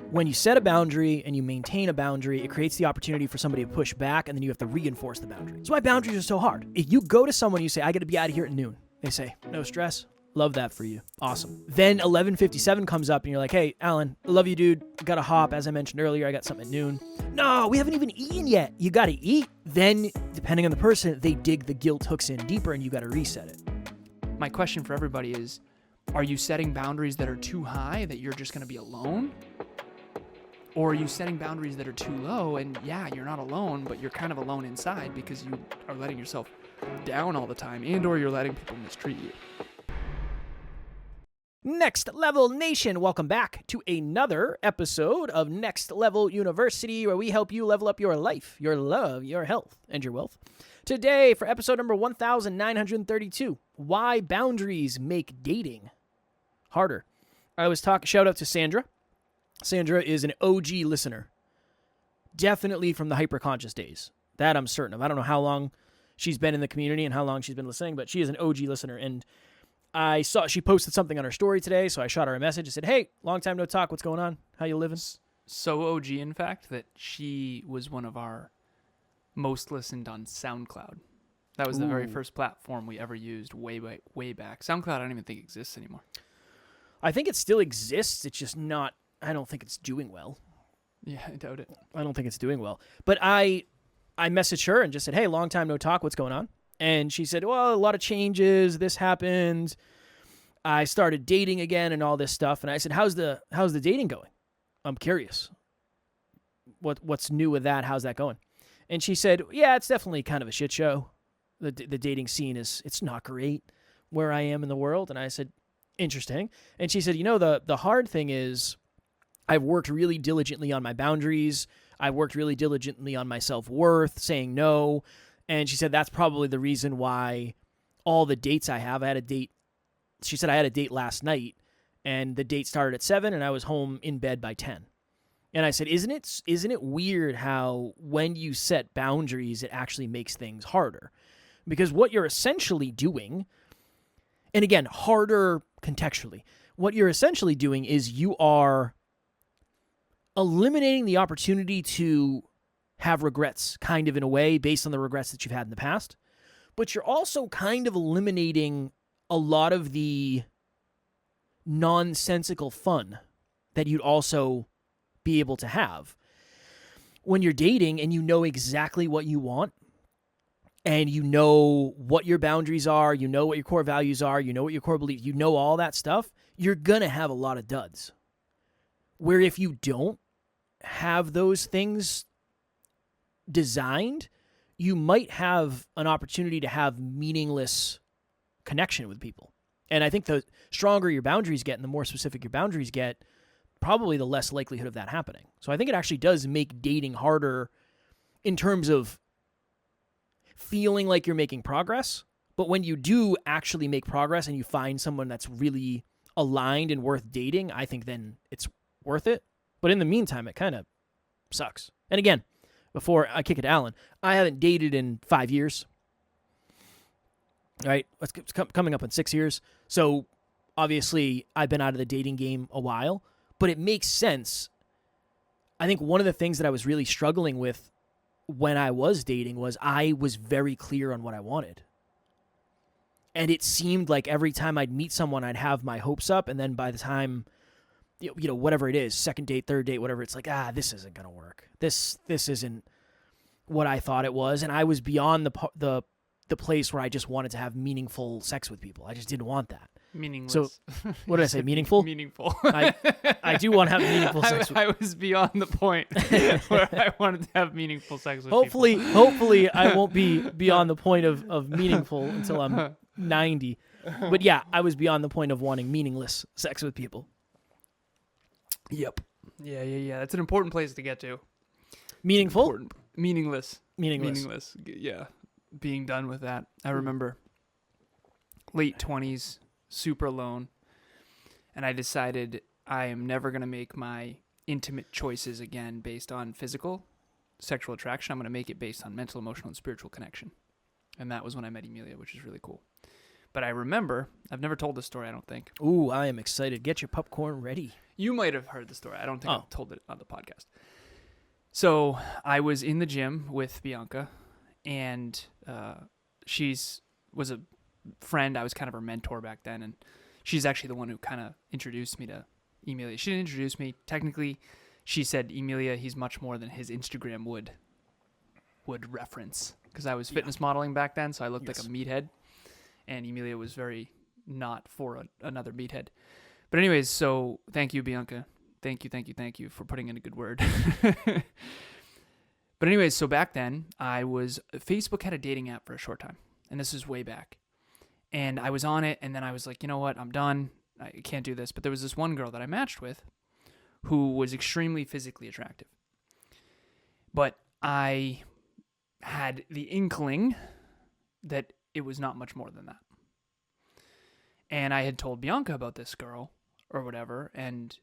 When you set a boundary and you maintain a boundary, it creates the opportunity for somebody to push back, and then you have to reinforce the boundary. That's why boundaries are so hard. If you go to someone, you say, I got to be out of here at noon. They say, no stress. Love that for you. Awesome. Then 11:57 comes up and you're like, hey, Alan, I love you, dude. Got to hop. As I mentioned earlier, I got something at noon. No, we haven't even eaten yet. You got to eat. Then, depending on the person, they dig the guilt hooks in deeper and you got to reset it. My question for everybody is, are you setting boundaries that are too high that you're just going to be alone? Or are you setting boundaries that are too low and yeah, you're not alone, but you're kind of alone inside because you are letting yourself down all the time and or you're letting people mistreat you? Next Level Nation, welcome back to another episode of Next Level University, where we help you level up your life, your love, your health, and your wealth. Today, for episode number 1932, why boundaries make dating harder. I was shout out to Sandra. Sandra is an OG listener, definitely from the hyperconscious days. That I'm certain of. I don't know how long she's been in the community and how long she's been listening, but she is an OG listener, and I saw she posted something on her story today, so I shot her a message and said, hey, long time no talk. What's going on? How you living? So OG, in fact, that she was one of our most listened on SoundCloud. That was the very first platform we ever used way back. SoundCloud, I don't even think exists anymore. I think it still exists. It's just not, I don't think it's doing well. Yeah, I doubt it. I don't think it's doing well. But I messaged her and just said, hey, long time no talk. What's going on? And she said, well, a lot of changes. This happened. I started dating again and all this stuff. And I said, how's the dating going? I'm curious. What's new with that? How's that going? And she said, yeah, it's definitely kind of a shit show. The dating scene it's not great where I am in the world. And I said, interesting. And she said, the hard thing is I've worked really diligently on my boundaries. I've worked really diligently on my self-worth, saying no. And she said that's probably the reason why all the dates I have, she said I had a date last night, and the date started at 7, and I was home in bed by 10. And I said, isn't it weird how when you set boundaries, it actually makes things harder? Because what you're essentially doing, and again, harder contextually, what you're essentially doing is you are eliminating the opportunity to have regrets, kind of in a way, based on the regrets that you've had in the past. But you're also kind of eliminating a lot of the nonsensical fun that you'd also be able to have. When you're dating and you know exactly what you want, and you know what your boundaries are, you know what your core values are, you know what your core beliefs, you know all that stuff, you're going to have a lot of duds. Where if you don't have those things designed, you might have an opportunity to have meaningless connection with people. And I think the stronger your boundaries get and the more specific your boundaries get, probably the less likelihood of that happening. So I think it actually does make dating harder in terms of feeling like you're making progress. But when you do actually make progress and you find someone that's really aligned and worth dating, I think then it's worth it. But in the meantime, it kind of sucks. And again, before I kick it to Alan, I haven't dated in 5 years. Right? It's coming up in 6 years. So obviously, I've been out of the dating game a while, but it makes sense. I think one of the things that I was really struggling with when I was dating was I was very clear on what I wanted. And it seemed like every time I'd meet someone, I'd have my hopes up, and then by the time, whatever it is, second date, third date, whatever, it's like, this isn't going to work. This isn't what I thought it was. And I was beyond the place where I just wanted to have meaningful sex with people. I just didn't want that. Meaningless. So, what did I say? Meaningful? Meaningful. I do want to have meaningful sex with I was beyond the point where I wanted to have meaningful sex with Hopefully, people. I won't be beyond the point of meaningful until I'm 90. But yeah, I was beyond the point of wanting meaningless sex with people. Yep. Yeah. That's an important place to get to. Meaningful? Meaningless. Meaningless. Yeah. Being done with that. I remember late 20s, super alone, and I decided I am never going to make my intimate choices again based on physical, sexual attraction. I'm going to make it based on mental, emotional, and spiritual connection. And that was when I met Emilia, which is really cool. But I remember, I've never told this story, I don't think. Ooh, I am excited. Get your popcorn ready. You might have heard the story. I don't think I've told it on the podcast. So I was in the gym with Bianca, and she's was a friend. I was kind of her mentor back then, and she's actually the one who kind of introduced me to Emilia. She didn't introduce me. Technically, she said, Emilia, he's much more than his Instagram would reference. Because I was fitness modeling back then, so I looked like a meathead. And Emilia was very not for another meathead. But anyways, so thank you, Bianca. Thank you for putting in a good word. But anyways, so back then, Facebook had a dating app for a short time. And this is way back. And I was on it, and then I was like, you know what, I'm done. I can't do this. But there was this one girl that I matched with who was extremely physically attractive. But I had the inkling that it was not much more than that. And I had told Bianca about this girl or whatever, and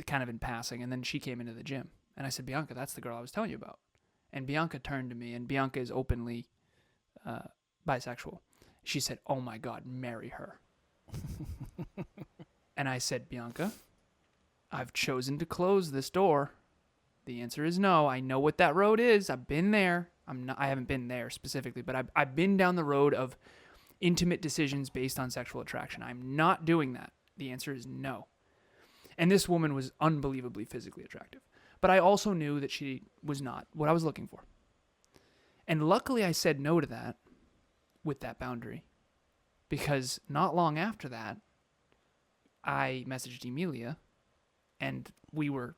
kind of in passing, and then she came into the gym. And I said, Bianca, that's the girl I was telling you about. And Bianca turned to me, and Bianca is openly bisexual. She said, oh my God, marry her. And I said, Bianca, I've chosen to close this door. The answer is no. I know what that road is. I've been there. I haven't been there specifically, but I've been down the road of intimate decisions based on sexual attraction. I'm not doing that. The answer is no. And this woman was unbelievably physically attractive. But I also knew that she was not what I was looking for. And luckily I said no to that with that boundary. Because not long after that, I messaged Emilia, and we were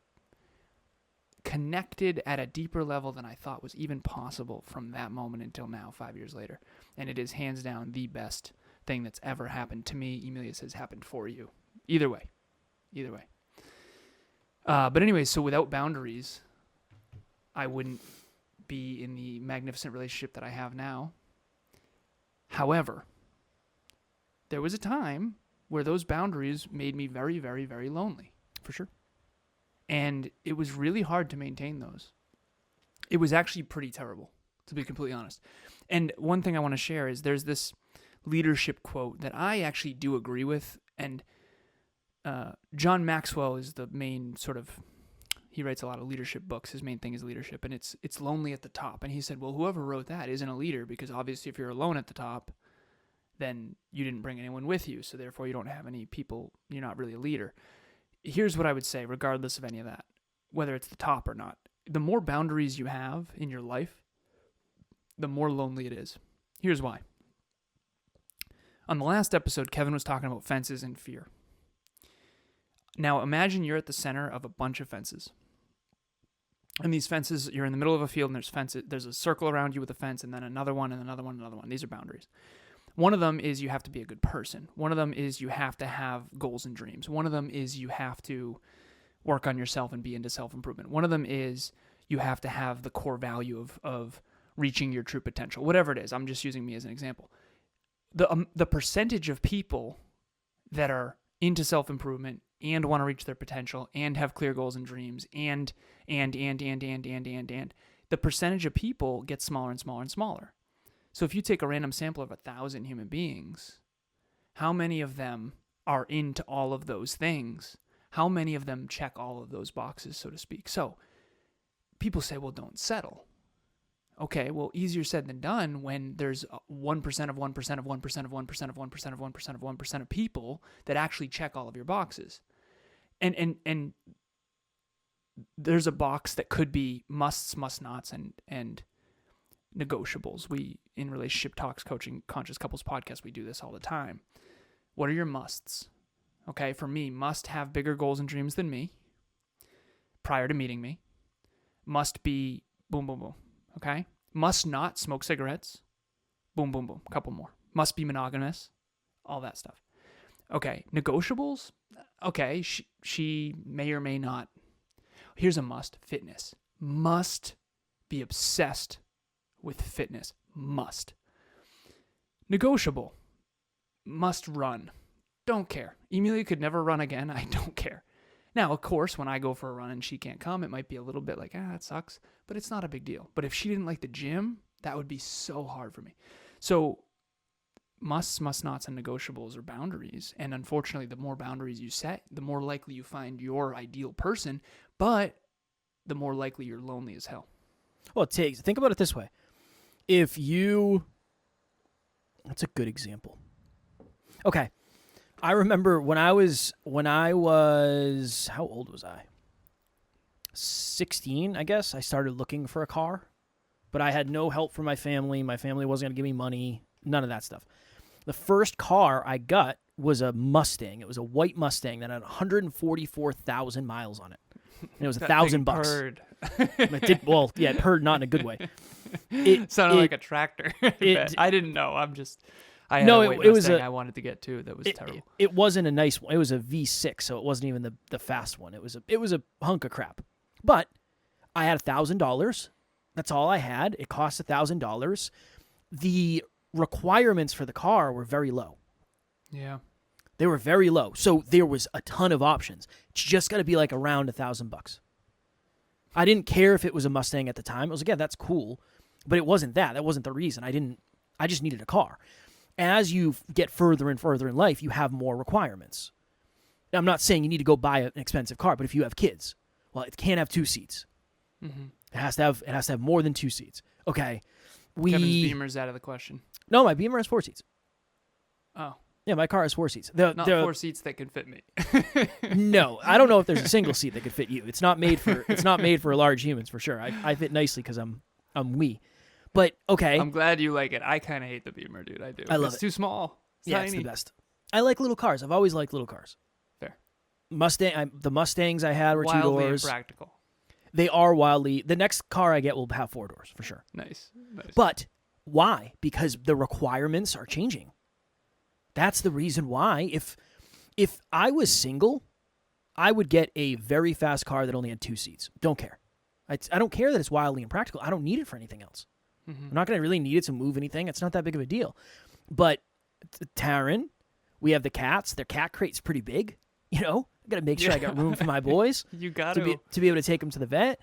connected at a deeper level than I thought was even possible from that moment until now, 5 years later. And it is hands down the best thing that's ever happened to me. Emilia says happened for you. Either way. But anyway, so without boundaries, I wouldn't be in the magnificent relationship that I have now. However, there was a time where those boundaries made me very, very, very lonely. For sure. And it was really hard to maintain those. It was actually pretty terrible, to be completely honest. And one thing I want to share is there's this leadership quote that I actually do agree with. And John Maxwell is the main he writes a lot of leadership books. His main thing is leadership, and it's lonely at the top. And he said, well, whoever wrote that isn't a leader, because obviously if you're alone at the top, then you didn't bring anyone with you. So therefore you don't have any people. You're not really a leader. Here's what I would say, regardless of any of that, whether it's the top or not. The more boundaries you have in your life, the more lonely it is. Here's why. On the last episode, Kevin was talking about fences and fear. Now, imagine you're at the center of a bunch of fences. And these fences, you're in the middle of a field, and there's fences. There's a circle around you with a fence, and then another one, and another one, and another one. These are boundaries. One of them is you have to be a good person. One of them is you have to have goals and dreams. One of them is you have to work on yourself and be into self-improvement. One of them is you have to have the core value of reaching your true potential. Whatever it is, I'm just using me as an example. The percentage of people that are into self-improvement and want to reach their potential and have clear goals and dreams and the percentage of people gets smaller and smaller and smaller. So if you take a random sample of 1,000 human beings, how many of them are into all of those things? How many of them check all of those boxes, so to speak? So people say, well, don't settle. Okay, well, easier said than done when there's 1% of 1% of 1% of 1% of 1% of 1% of 1% of people that actually check all of your boxes. And there's a box that could be musts, must-nots, and negotiables. We, in Relationship Talks Coaching Conscious Couples podcast, we do this all the time. What are your musts? Okay, for me, must have bigger goals and dreams than me prior to meeting me. Must be boom, boom, boom. Okay? Must not smoke cigarettes. Boom, boom, boom. Couple more. Must be monogamous. All that stuff. Okay, negotiables? Okay, she may or may not. Here's a must. Fitness. Must be obsessed with fitness. Must. Negotiable. Must run. Don't care. Emilia could never run again. I don't care. Now, of course, when I go for a run and she can't come, it might be a little bit like, that sucks, but it's not a big deal. But if she didn't like the gym, that would be so hard for me. So musts, must nots, and negotiables are boundaries. And unfortunately, the more boundaries you set, the more likely you find your ideal person, but the more likely you're lonely as hell. Well, think about it this way. That's a good example. Okay. I remember when I was, how old was I? 16, I guess. I started looking for a car, but I had no help from my family. My family wasn't going to give me money. None of that stuff. The first car I got was a Mustang. It was a white Mustang that had 144,000 miles on it. And it was $1,000 bucks. Purred. It did, well, yeah, it purred not in a good way. It sounded like a tractor. I didn't know. I had a white Mustang I wanted to get too. That was terrible. It wasn't a nice one. It was a V6, so it wasn't even the fast one. It was a hunk of crap. But I had $1,000. That's all I had. It cost $1,000. The requirements for the car were very low. Yeah. They were very low. So there was a ton of options. It's just got to be like around $1,000. I didn't care if it was a Mustang at the time. I was like, yeah, that's cool. But it wasn't that. That wasn't the reason. I just needed a car. As you get further and further in life, you have more requirements. Now, I'm not saying you need to go buy an expensive car, but if you have kids, well, it can't have 2 seats. Mm-hmm. It has to have more than 2 seats. Okay. Kevin's Beamer's out of the question. No, my Beamer has 4 seats. Oh. Yeah, my car has 4 seats. Not 4 seats that can fit me. No, I don't know if there's a single seat that could fit you. It's not made for large humans for sure. I fit nicely because I'm wee. But okay. I'm glad you like it. I kind of hate the Beamer, dude. I do. I love it. It's too small. It's tiny. It's the best. I like little cars. I've always liked little cars. Fair. The Mustangs I had were wildly 2 doors. Impractical. They are wildly. The next car I get will have 4 doors for sure. Nice. But why? Because the requirements are changing. That's the reason why. If I was single, I would get a very fast car that only had 2 seats. Don't care. I don't care that it's wildly impractical. I don't need it for anything else. Mm-hmm. I'm not going to really need it to move anything. It's not that big of a deal. But Taryn, we have the cats. Their cat crate's pretty big. You know, I got to make sure I got room for my boys. You got to be able to take them to the vet.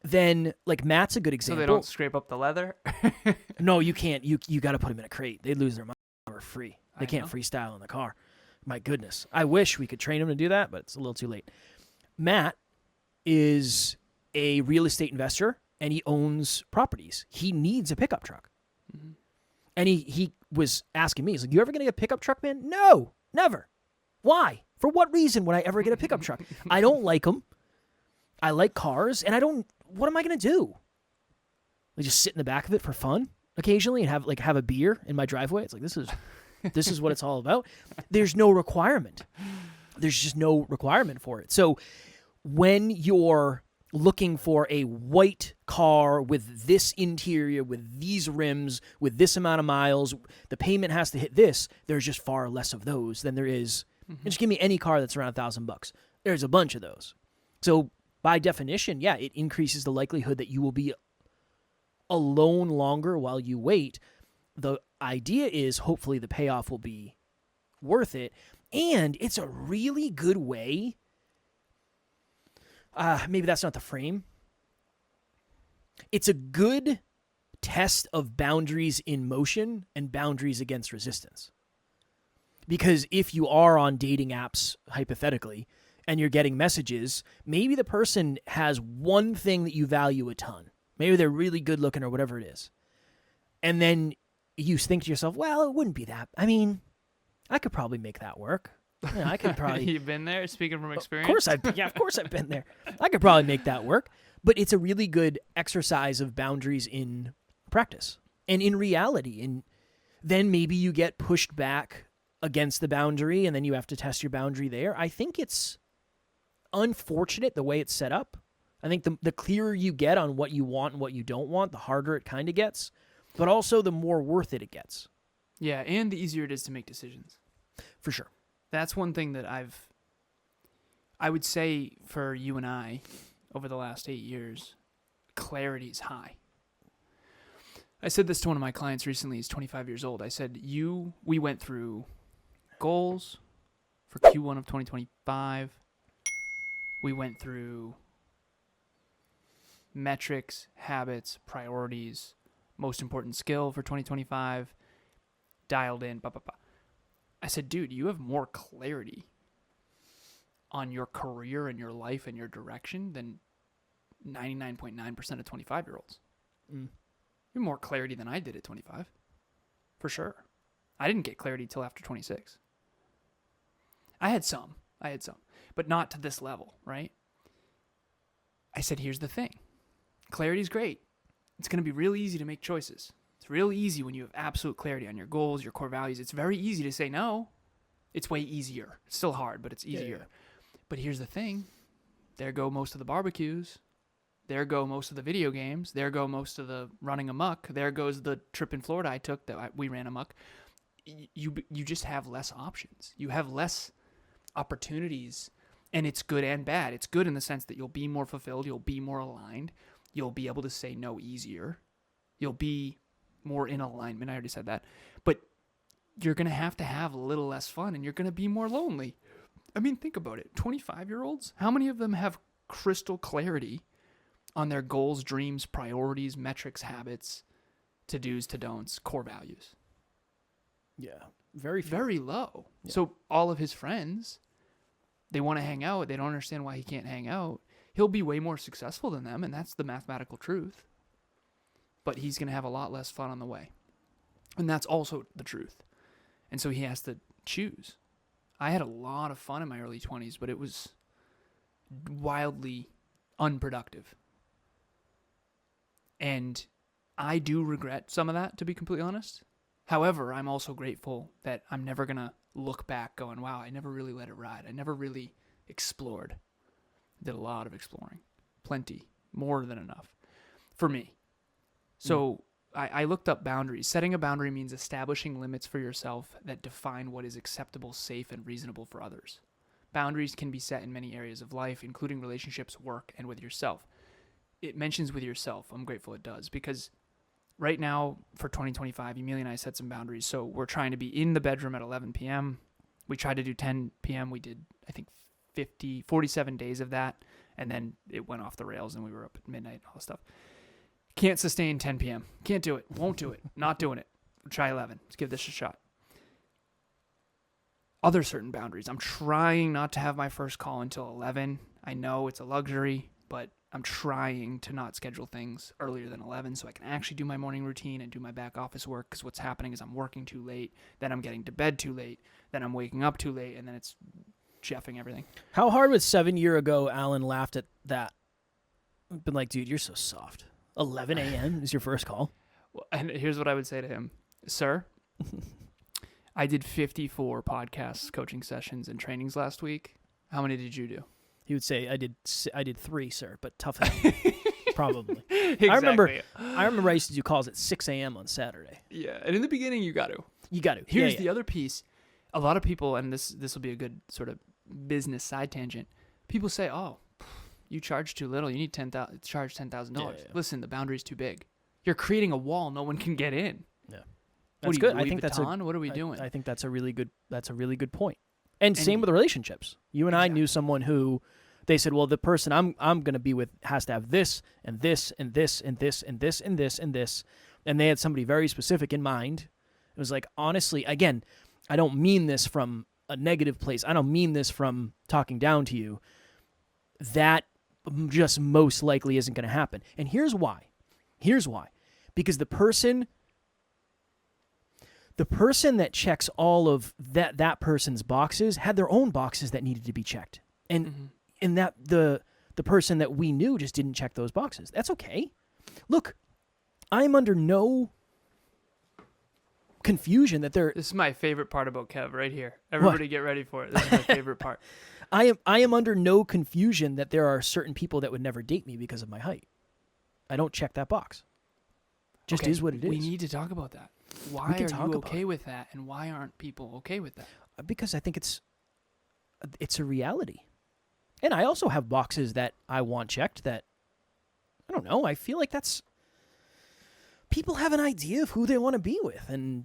Then, like, Matt's a good example. So they don't scrape up the leather? No, you can't. You got to put them in a crate. They'd lose their mind. We're free. They can't freestyle in the car. My goodness. I wish we could train them to do that, but it's a little too late. Matt is a real estate investor, and he owns properties. He needs a pickup truck. Mm-hmm. And he was asking me, he's like, you ever going to get a pickup truck, man? No, never. Why? For what reason would I ever get a pickup truck? I don't like them. I like cars, and what am I going to do? Like just sit in the back of it for fun occasionally and have a beer in my driveway? It's like, this is what it's all about. There's no requirement. There's just no requirement for it. So when you're looking for a white car with this interior, with these rims, with this amount of miles, the payment has to hit this, there's just far less of those than there is. Mm-hmm. Just give me any car that's around $1,000. There's a bunch of those. So by definition, yeah, it increases the likelihood that you will be alone longer while you wait. The idea is hopefully the payoff will be worth it. And it's a really good way. Maybe that's not the frame. It's a good test of boundaries in motion and boundaries against resistance. Because if you are on dating apps, hypothetically, and you're getting messages, maybe the person has one thing that you value a ton. Maybe they're really good looking or whatever it is. And then you think to yourself, well, it wouldn't be that. I mean, I could probably make that work. You know, I could probably. You've been there, speaking from experience. Of course I've been there. I could probably make that work. But it's a really good exercise of boundaries in practice and in reality. And then maybe you get pushed back against the boundary, and then you have to test your boundary there. I think it's unfortunate the way it's set up. I think the clearer you get on what you want and what you don't want, the harder it kind of gets, but also the more worth it gets. Yeah, and the easier it is to make decisions. For sure. That's one thing that I would say for you and I over the last 8 years, clarity is high. I said this to one of my clients recently. He's 25 years old. I said, we went through goals for Q1 of 2025. We went through metrics, habits, priorities, most important skill for 2025, dialed in, blah, blah, blah. I said, dude, you have more clarity on your career and your life and your direction than 99.9% of 25-year-olds. Mm. You have more clarity than I did at 25, for sure. I didn't get clarity till after 26. I had some, but not to this level, right? I said, here's the thing. Clarity is great. It's going to be real easy to make choices. It's real easy when you have absolute clarity on your goals, your core values. It's very easy to say no. It's way easier. It's still hard, but it's easier. Yeah. But here's the thing. There go most of the barbecues. There go most of the video games. There go most of the running amok. There goes the trip in Florida I took that we ran amok. You just have less options. You have less opportunities, and it's good and bad. It's good in the sense that you'll be more fulfilled. You'll be more aligned. You'll be able to say no easier. You'll be more in alignment. I already said that. But you're going to have a little less fun, and you're going to be more lonely. I mean, think about it. 25-year-olds, how many of them have crystal clarity on their goals, dreams, priorities, metrics, habits, to-dos, to-don'ts, core values? Yeah. Very few. Very low. Yeah. So all of his friends, they want to hang out. They don't understand why he can't hang out. He'll be way more successful than them, and that's the mathematical truth. But he's going to have a lot less fun on the way. And that's also the truth. And so he has to choose. I had a lot of fun in my early 20s, but it was wildly unproductive. And I do regret some of that, to be completely honest. However, I'm also grateful that I'm never going to look back going, wow, I never really let it ride. I never really explored. Did a lot of exploring. Plenty. More than enough. For me. So I looked up boundaries. Setting a boundary means establishing limits for yourself that define what is acceptable, safe, and reasonable for others. Boundaries can be set in many areas of life, including relationships, work, and with yourself. It mentions with yourself. I'm grateful it does, because right now for 2025, Emilia and I set some boundaries. So we're trying to be in the bedroom at 11 p.m. We tried to do 10 p.m. We did, I think, 47 days of that. And then it went off the rails and we were up at midnight and all this stuff. Can't sustain 10 p.m. Can't do it. Won't do it. Not doing it. We'll try 11. Let's give this a shot. Other certain boundaries. I'm trying not to have my first call until 11. I know it's a luxury, but I'm trying to not schedule things earlier than 11 so I can actually do my morning routine and do my back office work, because what's happening is I'm working too late, then I'm getting to bed too late, then I'm waking up too late, and then it's jeffing everything. How hard was 7 years ago Alan laughed at that? Been like, dude, you're so soft. 11 a.m. is your first call? Well, and here's what I would say to him. Sir, I did 54 podcasts, coaching sessions, and trainings last week. How many did you do? He would say, I did 3, sir, but tough. Probably. Exactly. I remember I used to do calls at 6 a.m. on Saturday. Yeah, and in the beginning, you got to. You got to. Here's the other piece. A lot of people, and this will be a good sort of business side tangent. People say, "Oh, you charge too little. You need charge $10,000." Yeah. Listen, the boundary's too big. You're creating a wall no one can get in. Yeah, That's good. Louis I think Vuitton? What are we doing? I think that's a really good point. And same with relationships. You and I knew someone who they said, well, the person I'm going to be with has to have this and this and this and this and this and this and this. And they had somebody very specific in mind. It was like, honestly, again, I don't mean this from a negative place. I don't mean this from talking down to you. That just most likely isn't going to happen. And here's why. Because the person that checks all of that person's boxes had their own boxes that needed to be checked. And that the person that we knew just didn't check those boxes. That's okay. Look, I'm under no confusion that they're... This is my favorite part about Kev right here. Everybody get ready for it. This is my favorite part. I am under no confusion that there are certain people that would never date me because of my height. I don't check that box. Just is what it is. We need to talk about that. Why are you okay with that, and why aren't people okay with that? Because I think it's a reality. And I also have boxes that I want checked that, I don't know, I feel like that's... People have an idea of who they want to be with, and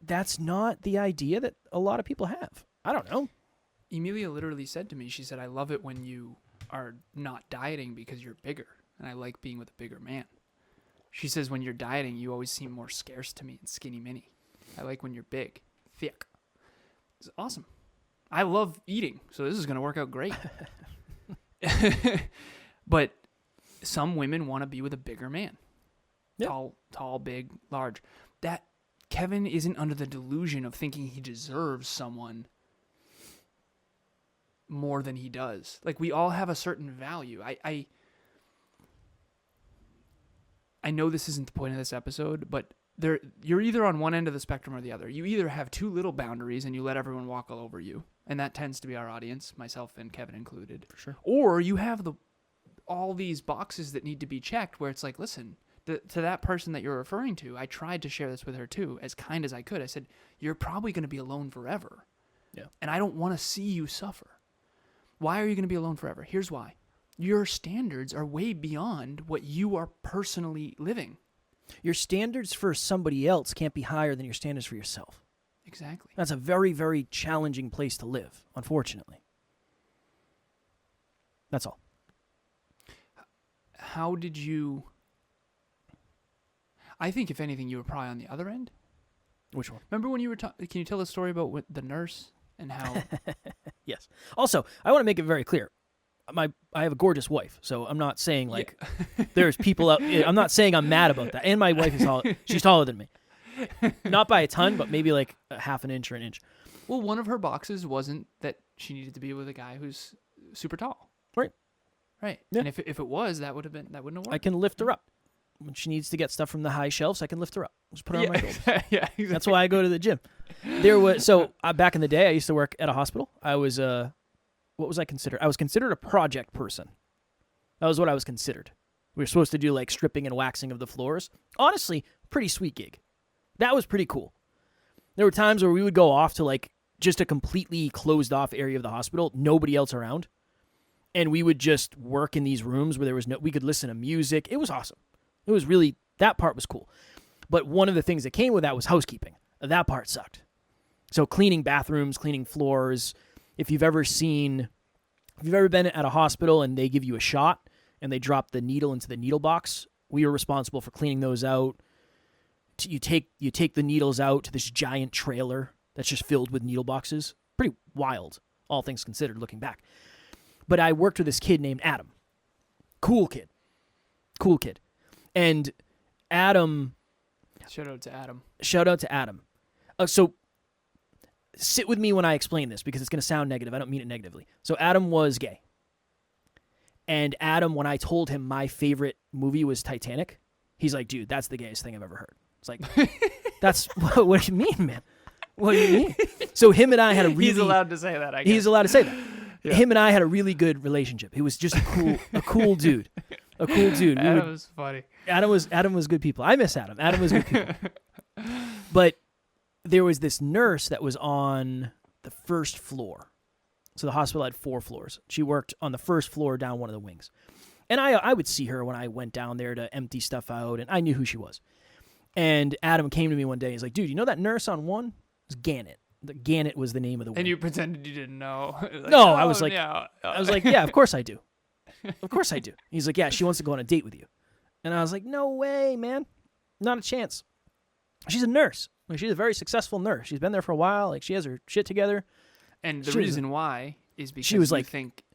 that's not the idea that a lot of people have. I don't know. Emilia literally said to me, she said, I love it when you are not dieting because you're bigger, and I like being with a bigger man. She says, when you're dieting, you always seem more scarce to me and skinny mini. I like when you're big, thick. It's awesome. I love eating, so this is going to work out great. But some women want to be with a bigger man. Yep. Tall, big, large. That Kevin isn't under the delusion of thinking he deserves someone more than he does. Like, we all have a certain value. I know this isn't the point of this episode, but you're either on one end of the spectrum or the other. You either have too little boundaries and you let everyone walk all over you, and that tends to be our audience, myself and Kevin included. For sure. Or you have all these boxes that need to be checked where it's like, listen, to that person that you're referring to, I tried to share this with her too, as kind as I could. I said, you're probably going to be alone forever. Yeah. And I don't want to see you suffer. Why are you going to be alone forever? Here's why. Your standards are way beyond what you are personally living. Your standards for somebody else can't be higher than your standards for yourself. Exactly. That's a very, very challenging place to live, unfortunately. That's all. How did you... I think, if anything, you were probably on the other end. Which one? Remember when you were can you tell the story about the nurse and how... Yes. Also, I want to make it very clear. I have a gorgeous wife, so I'm not saying like there's people out. I'm not saying I'm mad about that. And my wife is tall. She's taller than me, not by a ton, but maybe like a half an inch or an inch. Well, one of her boxes wasn't that she needed to be with a guy who's super tall. Right. Right. Yeah. And if it was, that wouldn't have worked. I can lift her up when she needs to get stuff from the high shelves. I can lift her up. Just put her on my shoulders. Yeah, exactly. That's why I go to the gym. Back in the day, I used to work at a hospital. I was what was I considered? I was considered a project person. That was what I was considered. We were supposed to do like stripping and waxing of the floors. Honestly, pretty sweet gig. That was pretty cool. There were times where we would go off to like just a completely closed off area of the hospital, nobody else around. And we would just work in these rooms where we could listen to music. It was awesome. It was really, that part was cool. But one of the things that came with that was housekeeping. That part sucked. So cleaning bathrooms, cleaning floors. If you've ever been at a hospital and they give you a shot and they drop the needle into the needle box, we were responsible for cleaning those out. You take the needles out to this giant trailer that's just filled with needle boxes. Pretty wild, all things considered, looking back. But I worked with this kid named Adam. Cool kid. And Adam... Shout out to Adam. So sit with me when I explain this because it's going to sound negative. I don't mean it negatively. So Adam was gay. And Adam, when I told him my favorite movie was Titanic, he's like, dude, that's the gayest thing I've ever heard. It's like, that's, what do you mean, man? What do you mean? So him and I had a really... He's allowed to say that, I guess. He's allowed to say that. Yeah. Him and I had a really good relationship. He was just a cool dude. A cool dude. Adam was funny. Adam was good people. I miss Adam. Adam was good people. But there was this nurse that was on the first floor. So the hospital had 4 floors. She worked on the first floor down one of the wings. And I would see her when I went down there to empty stuff out, and I knew who she was. And Adam came to me one day. He's like, dude, you know that nurse on 1? It's Gannett. Gannett was the name of the wing. And you pretended you didn't know. Like, no, I was like, yeah. yeah, of course I do. Of course I do. He's like, yeah, she wants to go on a date with you. And I was like, no way, man. Not a chance. She's a nurse. Like, she's a very successful nurse. She's been there for a while. Like, she has her shit together. And the reason why is because she was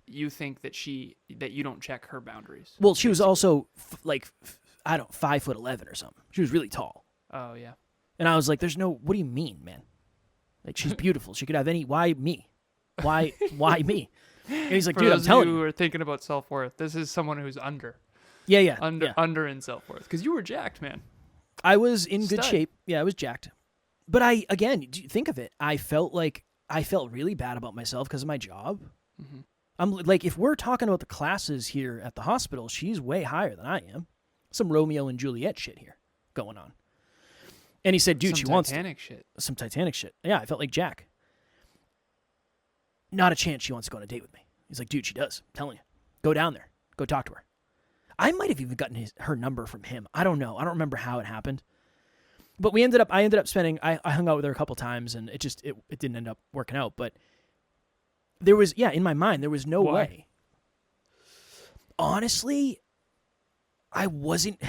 you think that you don't check her boundaries. Well, she was also 5'11" or something. She was really tall. Oh yeah. And I was like, what do you mean, man? Like, she's beautiful. She could have why me? Why me? And he's like, dude, I'm telling you. Who are thinking about self-worth, this is someone who's under. Yeah. Under in self-worth. Because you were jacked, man. I was in good shape. Yeah, I was jacked. But think of it. I felt really bad about myself because of my job. Mm-hmm. I'm like, if we're talking about the classes here at the hospital, she's way higher than I am. Some Romeo and Juliet shit here going on. And he said, dude, she wants some Titanic shit. Yeah, I felt like Jack. Not a chance she wants to go on a date with me. He's like, dude, she does. I'm telling you. Go down there. Go talk to her. I might have even gotten her number from him. I don't know. I don't remember how it happened. But I ended up spending, I hung out with her a couple times, and it didn't end up working out. But there was, in my mind, there was no way. Honestly, I wasn't.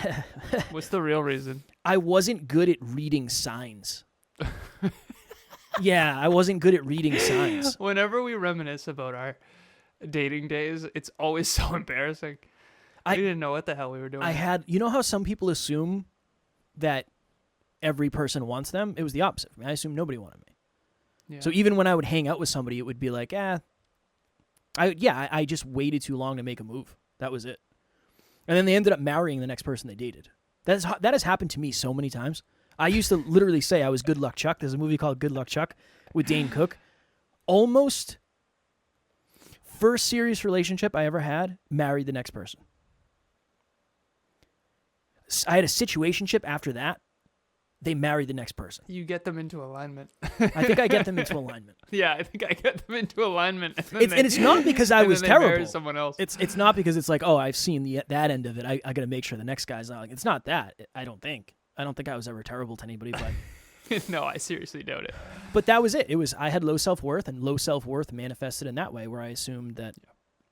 What's the real reason? I wasn't good at reading signs. Yeah, I wasn't good at reading signs. Whenever we reminisce about our dating days, it's always so embarrassing. We didn't know what the hell we were doing. You know how some people assume that every person wants them? It was the opposite for me. I assumed nobody wanted me. Yeah. So even when I would hang out with somebody, it would be like, I just waited too long to make a move. That was it. And then they ended up marrying the next person they dated. That has happened to me so many times. I used to literally say I was Good Luck Chuck. There's a movie called Good Luck Chuck with Dane Cook. Almost first serious relationship I ever had, married the next person. I had a situationship after that. They married the next person. You get them into alignment. I think I get them into alignment. Yeah, I think I get them into alignment. And it's not because I was terrible. Marry someone else. It's not because it's like, oh, I've seen that end of it. I got to make sure the next guy's not. Like, it's not that. I don't think I was ever terrible to anybody, but no, I seriously doubt it. But that was it. I had low self-worth, and low self-worth manifested in that way, where I assumed that,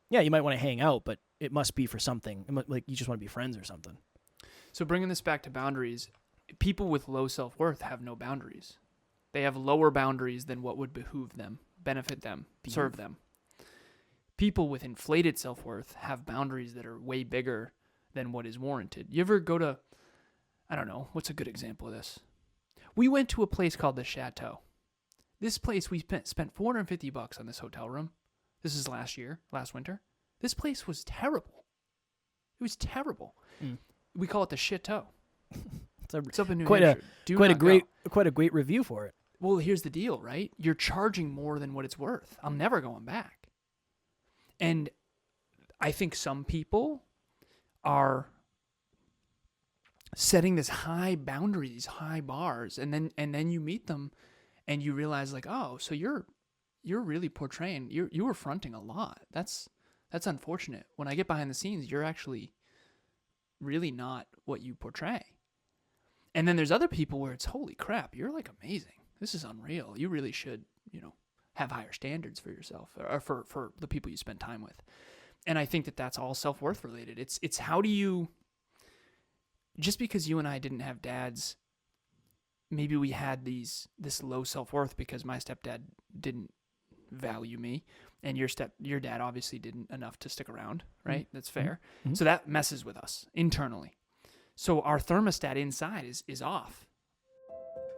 yeah, you might want to hang out, but it must be for something. Like you just want to be friends or something. So bringing this back to boundaries, people with low self-worth have no boundaries. They have lower boundaries than what would behoove them, benefit them, serve them. People with inflated self-worth have boundaries that are way bigger than what is warranted. You ever go to, I don't know, what's a good example of this? We went to a place called the Chateau. This place, we spent $450 on this hotel room. This is last winter. This place was terrible. It was terrible. We call it the Chateau. It's up in New Hampshire. Quite a great review for it. Well, here's the deal, right? You're charging more than what it's worth. I'm never going back. And I think some people are setting this high boundary, these high bars, and then you meet them and you realize, like, oh, so you're really portraying, you were fronting a lot. That's unfortunate. When I get behind the scenes, you're actually really not what you portray. And then there's other people where it's, holy crap, you're like amazing. This is unreal. You really should, have higher standards for yourself or for the people you spend time with. And I think that that's all self-worth related. It's how do you, just because you and I didn't have dads, maybe we had this low self-worth because my stepdad didn't value me and your dad obviously didn't enough to stick around, right? Mm-hmm. That's fair. Mm-hmm. So that messes with us internally. So our thermostat inside is off.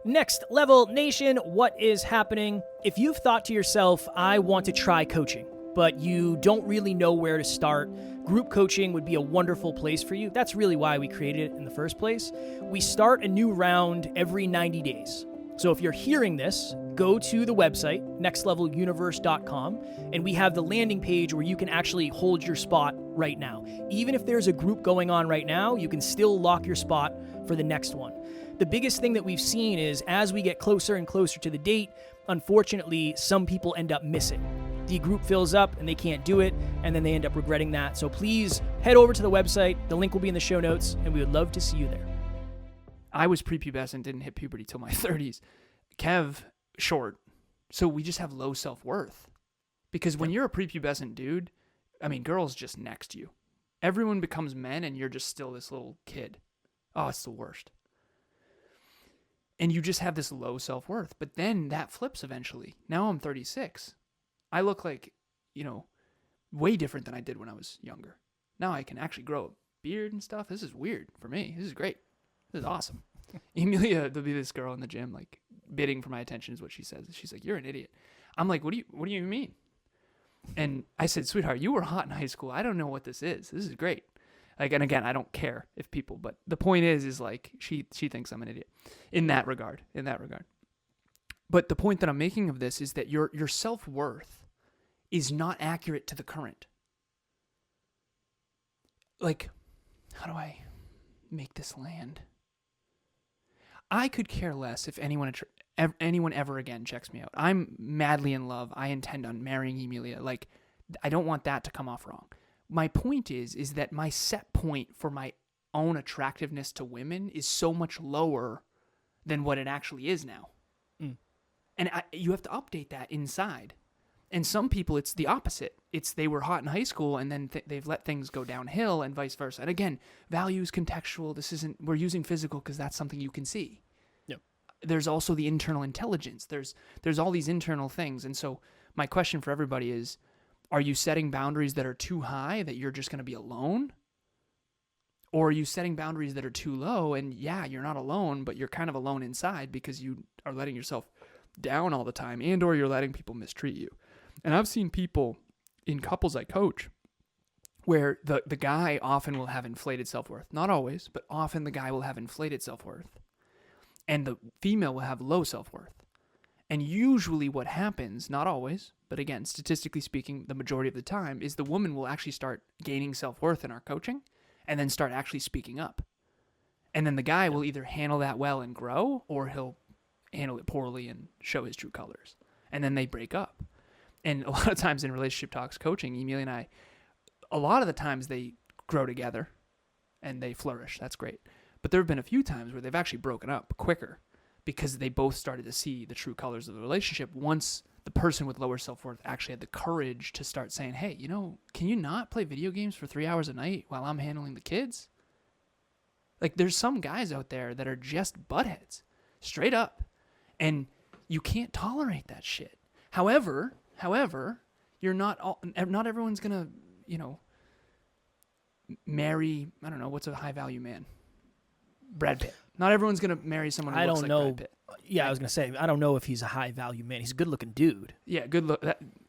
Next Level Nation, what is happening? If you've thought to yourself, I want to try coaching, but you don't really know where to start, group coaching would be a wonderful place for you. That's really why we created it in the first place. We start a new round every 90 days. So if you're hearing this, go to the website, nextleveluniverse.com, and we have the landing page where you can actually hold your spot right now. Even if there's a group going on right now, you can still lock your spot for the next one. The biggest thing that we've seen is as we get closer and closer to the date, unfortunately, some people end up missing. The group fills up and they can't do it, and then they end up regretting that. So please head over to the website. The link will be in the show notes, and we would love to see you there. I was prepubescent, didn't hit puberty till my 30s. Kev, short. So we just have low self-worth. Because when you're a prepubescent dude, I mean, girls just next you. Everyone becomes men and you're just still this little kid. Oh, it's the worst. And you just have this low self-worth. But then that flips eventually. Now I'm 36. I look like, way different than I did when I was younger. Now I can actually grow a beard and stuff. This is weird for me. This is great. This is awesome. Emilia, there'll be this girl in the gym, like, bidding for my attention is what she says. She's like, you're an idiot. I'm like, what do you mean? And I said, sweetheart, you were hot in high school. I don't know what this is. This is great. Like, and again, I don't care if people, but the point is like, she thinks I'm an idiot in that regard. But the point that I'm making of this is that your self-worth is not accurate to the current. Like, how do I make this land? I could care less if anyone ever again checks me out. I'm madly in love. I intend on marrying Emilia. Like, I don't want that to come off wrong. My point is that my set point for my own attractiveness to women is so much lower than what it actually is now. Mm. And you have to update that inside. And some people, it's the opposite. It's they were hot in high school and then they've let things go downhill and vice versa. And again, value is contextual. We're using physical because that's something you can see. Yep. there's also the internal intelligence. There's all these internal things. And so my question for everybody is, are you setting boundaries that are too high that you're just going to be alone? Or are you setting boundaries that are too low and yeah, you're not alone, but you're kind of alone inside because you are letting yourself down all the time and or you're letting people mistreat you. And I've seen people in couples I coach where the guy often will have inflated self-worth. Not always, but often the guy will have inflated self-worth. And the female will have low self-worth. And usually what happens, not always, but again, statistically speaking, the majority of the time, is the woman will actually start gaining self-worth in our coaching and then start actually speaking up. And then the guy will either handle that well and grow, or he'll handle it poorly and show his true colors. And then they break up. And a lot of times in relationship talks coaching, Emilia and I, a lot of the times they grow together and they flourish. That's great. But there have been a few times where they've actually broken up quicker because they both started to see the true colors of the relationship once the person with lower self-worth actually had the courage to start saying, hey, can you not play video games for 3 hours a night while I'm handling the kids? Like, there's some guys out there that are just buttheads, straight up. And you can't tolerate that shit. However, you're not everyone's going to, marry, I don't know, what's a high value man? Brad Pitt. Not everyone's going to marry someone who looks like Brad Pitt. Yeah, I was going to say, I don't know if he's a high value man. He's a good looking dude. Yeah, good look.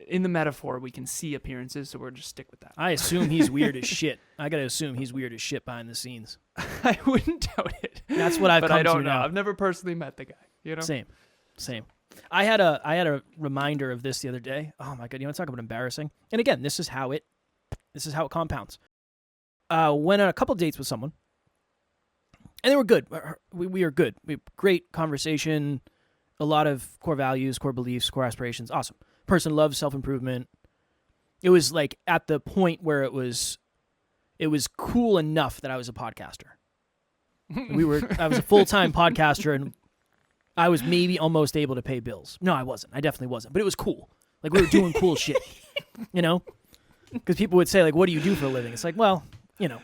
In the metaphor, we can see appearances, so we'll just stick with that. I assume he's weird as shit. I got to assume he's weird as shit behind the scenes. I wouldn't doubt it. That's what I've come to I don't know. now. I've never personally met the guy, Same. I had a reminder of this the other day. Oh my God, you want to talk about embarrassing? And again, this is how it compounds. Went on a couple dates with someone, and they were good. We are good. We great conversation, a lot of core values, core beliefs, core aspirations. Awesome. Person loves self-improvement. It was like at the point where it was cool enough that I was a podcaster. I was a full-time podcaster, and I was maybe almost able to pay bills. No, I wasn't. I definitely wasn't. But it was cool. Like, we were doing cool shit, Because people would say, like, what do you do for a living? It's like, well, Yeah.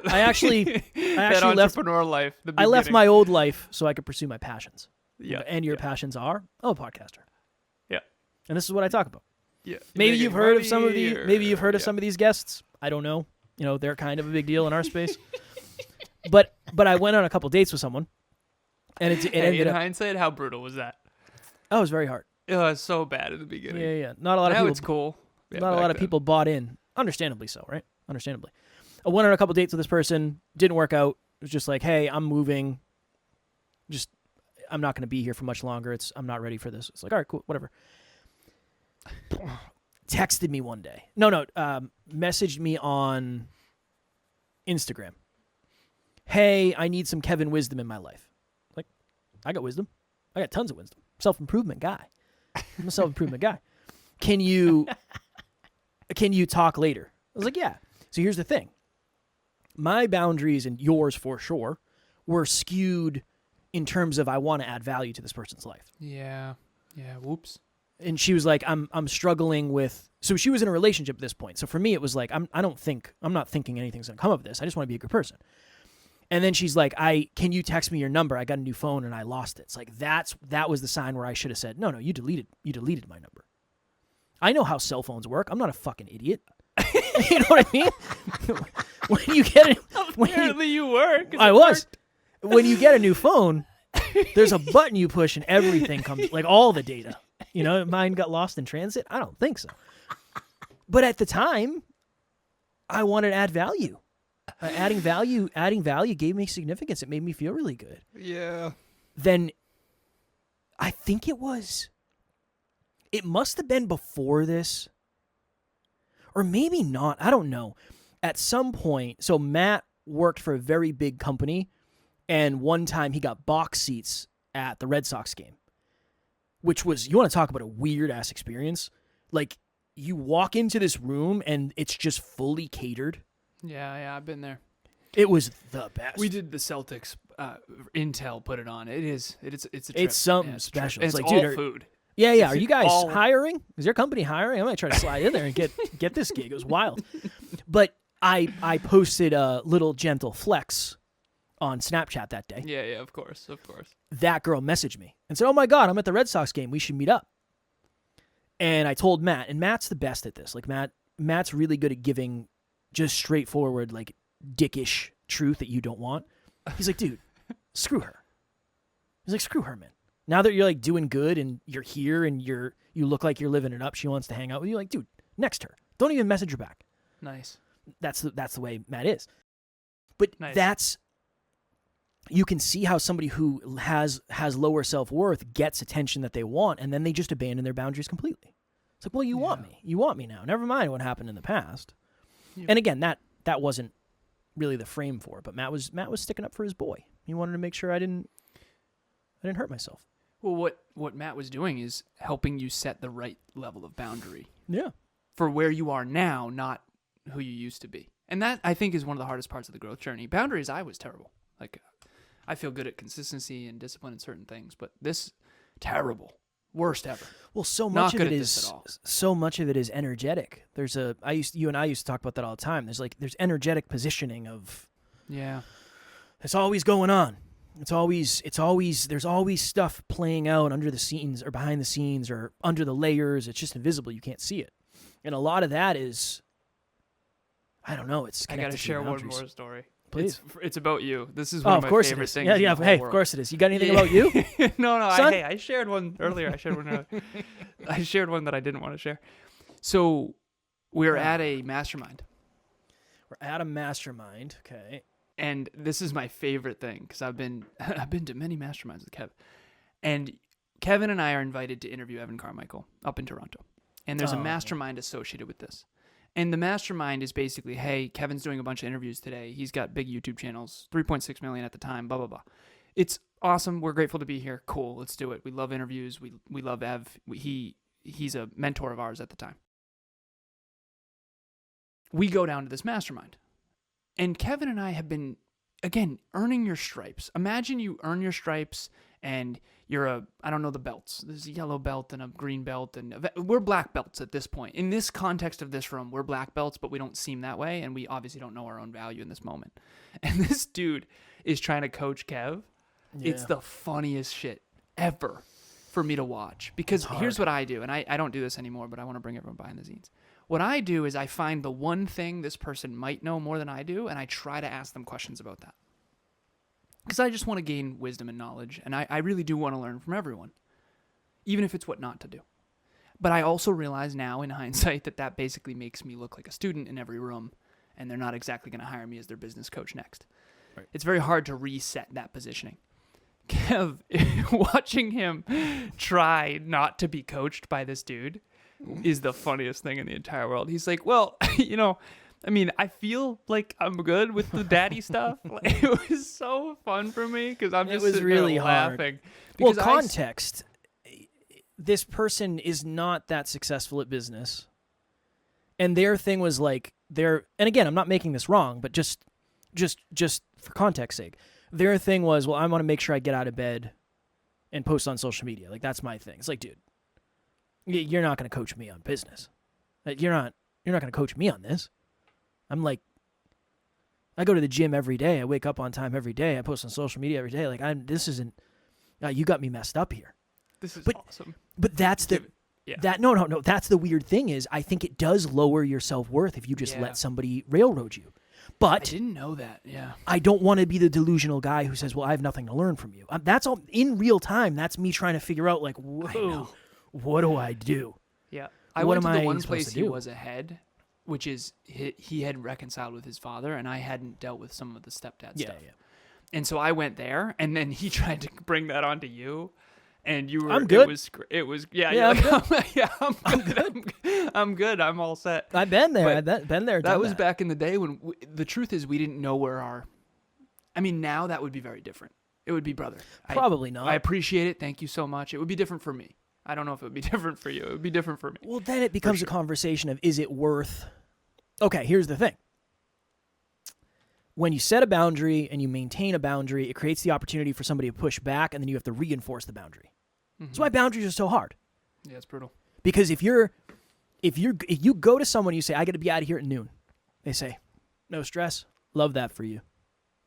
I actually that left entrepreneur life. I left my old life so I could pursue my passions. Yeah. And your passions are a podcaster. Yeah. And this is what I talk about. Yeah. Maybe you've heard of some of some of these guests. I don't know. They're kind of a big deal in our space. but I went on a couple dates with someone, and it ended in up. hindsight, how brutal was that? Oh, it was very hard. It was so bad in the beginning. Yeah. Not a lot of people. It's cool. Yeah, not a lot of people bought in. Understandably so, right? Understandably. I went on a couple dates with this person. Didn't work out. It was just like, hey, I'm moving. I'm not going to be here for much longer. I'm not ready for this. It's like, all right, cool, whatever. Texted me one day. Messaged me on Instagram. Hey, I need some Kevin wisdom in my life. Like, I got wisdom. I got tons of wisdom. Self-improvement guy. I'm a self-improvement guy. Can you talk later? I was like, yeah. So here's the thing. My boundaries and yours for sure were skewed in terms of I want to add value to this person's life. Yeah. Whoops. And she was like, I'm struggling with. So she was in a relationship at this point. So for me, it was like I'm not thinking anything's gonna come of this. I just want to be a good person. And then she's like, can you text me your number? I got a new phone and I lost it. It's like that was the sign where I should have said, no, you deleted my number. I know how cell phones work. I'm not a fucking idiot. You know what I mean? When you get it, Apparently you were. I was. When you get a new phone, there's a button you push and everything comes, like all the data. Mine got lost in transit? I don't think so. But at the time, I wanted to add value. Adding value gave me significance. It made me feel really good. Yeah. Then I think it must have been before this. Or maybe not. I don't know. At some point, so Matt worked for a very big company, and one time he got box seats at the Red Sox game, which was, you want to talk about a weird-ass experience? Like, you walk into this room, and it's just fully catered. Yeah, I've been there. It was the best. We did the Celtics. Intel put it on. It's a trip. It's something special. It's like, all dude, food. Yeah. Are you guys hiring? Is your company hiring? I might try to slide in there and get this gig. It was wild. But I posted a little gentle flex on Snapchat that day. Yeah, of course. That girl messaged me and said, "Oh my God, I'm at the Red Sox game. We should meet up." And I told Matt, and Matt's the best at this. Like Matt's really good at giving just straightforward, like dickish truth that you don't want. He's like, "Dude, screw her." He's like, "Screw her, man. Now that you're like doing good and you're here and you look like you're living it up, she wants to hang out with you. Like, dude, next her. Don't even message her back." Nice. That's the way Matt is. But Nice. You can see how somebody who has lower self-worth gets attention that they want, and then they just abandon their boundaries completely. It's like, well, you want me. You want me now. Never mind what happened in the past. Yeah. And again, that wasn't really the frame for it, but Matt was sticking up for his boy. He wanted to make sure I didn't hurt myself. Well, what Matt was doing is helping you set the right level of boundary. Yeah. For where you are now, not who you used to be. And that, I think, is one of the hardest parts of the growth journey. Boundaries, I was terrible. Like, I feel good at consistency and discipline in certain things, but this, terrible. Worst ever. Well, so Not much of good it at is this at all. so much of it is energetic. You and I used to talk about that all the time. There's energetic positioning of it's always going on. It's always there's always stuff playing out under the scenes or behind the scenes or under the layers. It's just invisible. You can't see it. And a lot of that is, I don't know, it's I got to share one more story. Please. It's about you. This is one of my favorite things. Yeah, in the hey, whole of course it is. You got anything about you? No, Son? I shared one earlier. I shared one that I didn't want to share. So we're at a mastermind. We're at a mastermind. Okay. And this is my favorite thing because I've been to many masterminds with Kev. And Kevin and I are invited to interview Evan Carmichael up in Toronto. And there's a mastermind associated with this. And the mastermind is basically, hey, Kevin's doing a bunch of interviews today. He's got big YouTube channels, 3.6 million at the time, blah, blah, blah. It's awesome. We're grateful to be here. Cool. Let's do it. We love interviews. We love Ev. He's a mentor of ours at the time. We go down to this mastermind. And Kevin and I have been, again, earning your stripes. Imagine you earn your stripes and you're I don't know the belts. There's a yellow belt and a green belt, and we're black belts at this point. In this context of this room, we're black belts, but we don't seem that way, and we obviously don't know our own value in this moment. And this dude is trying to coach Kev. Yeah. It's the funniest shit ever for me to watch. Because here's what I do, and I don't do this anymore, but I want to bring everyone behind the scenes. What I do is I find the one thing this person might know more than I do, and I try to ask them questions about that. Because I just want to gain wisdom and knowledge, and I really do want to learn from everyone, even if it's what not to do. But I also realize now in hindsight that basically makes me look like a student in every room, and they're not exactly going to hire me as their business coach next. Right. It's very hard to reset that positioning. Kev, watching him try not to be coached by this dude is the funniest thing in the entire world. He's like, well, I feel like I'm good with the daddy stuff. It was so fun for me because I'm just sitting really there laughing. Well, context. This person is not that successful at business. And their thing was like, and again, I'm not making this wrong, but just for context sake, their thing was, well, I want to make sure I get out of bed and post on social media. Like, that's my thing. It's like, dude, you're not going to coach me on business. Like, you're not going to coach me on this. I'm like, I go to the gym every day. I wake up on time every day. I post on social media every day. Like, this isn't, you got me messed up here. This is awesome. But that's no. That's the weird thing is I think it does lower your self-worth if you just let somebody railroad you. But I didn't know that. Yeah. I don't want to be the delusional guy who says, well, I have nothing to learn from you. That's all in real time. That's me trying to figure out, like, whoa, what do I do? Yeah. I went to the one place he was ahead, which is he had reconciled with his father, and I hadn't dealt with some of the stepdad stuff. Yeah. And so I went there, and then he tried to bring that onto you, and you were. I'm good. It was. Yeah. I'm good. I'm good. I'm all set. I've been there. I've been there. That was back in the day when the truth is we didn't know where our. I mean, now that would be very different. It would be, brother. Probably not. I appreciate it. Thank you so much. It would be different for me. I don't know if it would be different for you. It would be different for me. Well, then it becomes a conversation of, is it worth... Okay, here's the thing. When you set a boundary and you maintain a boundary, it creates the opportunity for somebody to push back, and then you have to reinforce the boundary. Mm-hmm. That's why boundaries are so hard. Yeah, it's brutal. Because if you go to someone and you say, I got to be out of here at noon, they say, no stress, love that for you.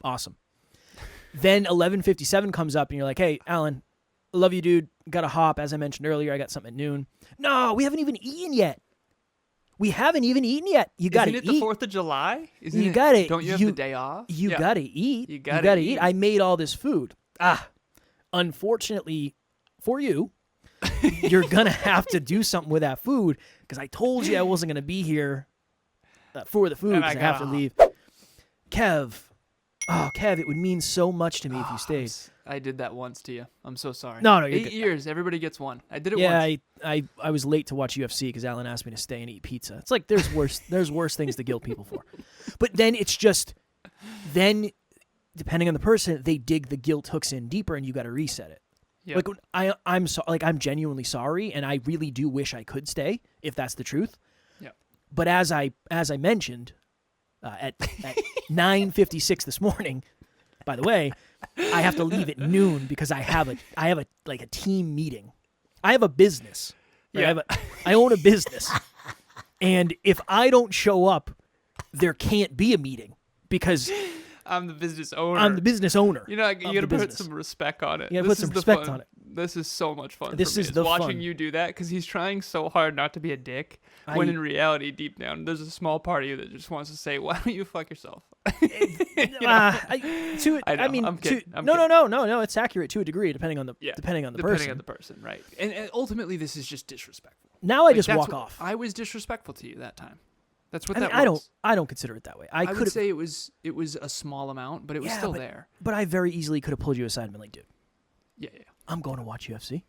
Awesome. Then 11:57 comes up, and you're like, hey, Alan, love you, dude. Got to hop. As I mentioned earlier, I got something at noon. No, we haven't even eaten yet. You got to eat. Isn't it the 4th of July? You got to. Don't you have the day off? You got to eat. You got to eat. I made all this food. Unfortunately for you, you're going to have to do something with that food because I told you I wasn't going to be here for the food because I have to leave. Kev, it would mean so much to me if you stayed. I did that once to you. I'm so sorry. No, you're 8 good. years. Everybody gets one. I did it yeah, once. I was late to watch UFC because Alan asked me to stay and eat pizza. It's like there's worse things to guilt people for. But then it's just depending on the person, they dig the guilt hooks in deeper and you got to reset it. Yep. Like I'm genuinely sorry and I really do wish I could stay if that's the truth. Yep. But as I mentioned at 9:56 this morning, by the way, I have to leave at noon because I have a team meeting. I have a business. Right? Yeah. I own a business. And if I don't show up, there can't be a meeting because I'm the business owner. I'm the business owner. You got to put business. some respect on it. Yeah, put some respect on it. This is so much fun. This for me, is the watching fun. you do that because he's trying so hard not to be a dick. When in reality, deep down, there's a small part of you that just wants to say, "Why don't you fuck yourself?" I'm kidding. No. It's accurate to a degree, depending on the person. Depending on the person, right? And ultimately, this is just disrespectful. Now I just walk off. I was disrespectful to you that time. That's what was. I don't consider it that way. I would say it was a small amount, but it was still there. But I very easily could have pulled you aside and been like, dude, yeah. I'm going to watch UFC.